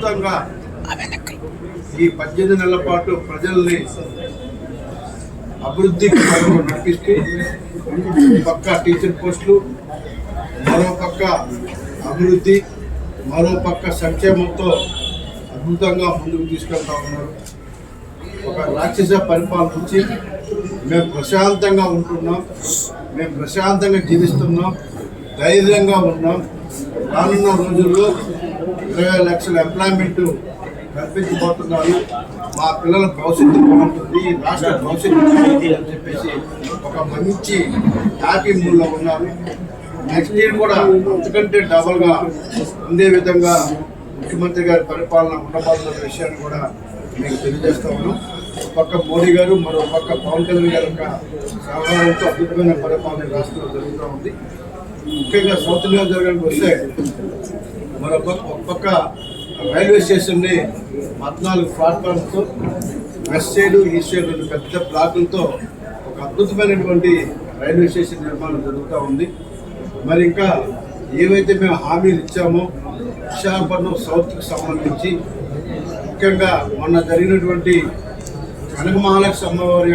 అద్భుతంగా ఈ 18 నెలల పాటు ప్రజల్ని అభివృద్ధికి నడిపిస్తూ పక్క టీచర్ పోస్టులు, మరో పక్క అభివృద్ధి, మరో పక్క సంక్షేమంతో అద్భుతంగా ముందుకు తీసుకెళ్తా ఉన్నారు. ఒక రాక్షస పరిపాలన నుంచి మేము ప్రశాంతంగా ఉంటున్నాం, మేము ప్రశాంతంగా జీవిస్తున్నాం, ధైర్యంగా ఉన్నాం. రానున్న రోజుల్లో 20 లక్షల ఎంప్లాయ్మెంట్ కల్పించబోతున్నారు. మా పిల్లల భవిష్యత్తు బాగుంటుంది, రాష్ట్ర భవిష్యత్తు బాగుంటుంది అని చెప్పేసి ఒక మంచి హ్యాపీ మూడ్లో ఉన్నారు. నెక్స్ట్ ఇయర్ కూడా అంతకంటే డబల్గా ఉండే విధంగా ముఖ్యమంత్రి గారి పరిపాలన ఉండబోతున్న విషయాన్ని కూడా మీకు తెలియజేస్తా ఉన్నాం. ఒక పక్క మోడీ గారు, మరో పక్క పవన్ కళ్యాణ్ గారి యొక్క సహకారంతో అద్భుతమైన పరిపాలన రాష్ట్రంలో జరుగుతూ ఉంది. ముఖ్యంగా సౌత్ నియోజకవర్గానికి వస్తే మరో ఒక పక్క రైల్వే స్టేషన్ని 14 ప్లాట్ఫామ్స్తో వెస్ట్ సైడ్, ఈస్ట్ సైడ్ 2 పెద్ద బ్లాకులతో ఒక అద్భుతమైనటువంటి రైల్వే స్టేషన్ నిర్మాణం జరుగుతూ ఉంది. మరి ఇంకా ఏవైతే మేము హామీలు ఇచ్చామో విశాఖపట్నం సౌత్కి సంబంధించి ముఖ్యంగా మొన్న జరిగినటువంటి కనక మహాలక్ష్మి అమ్మవారి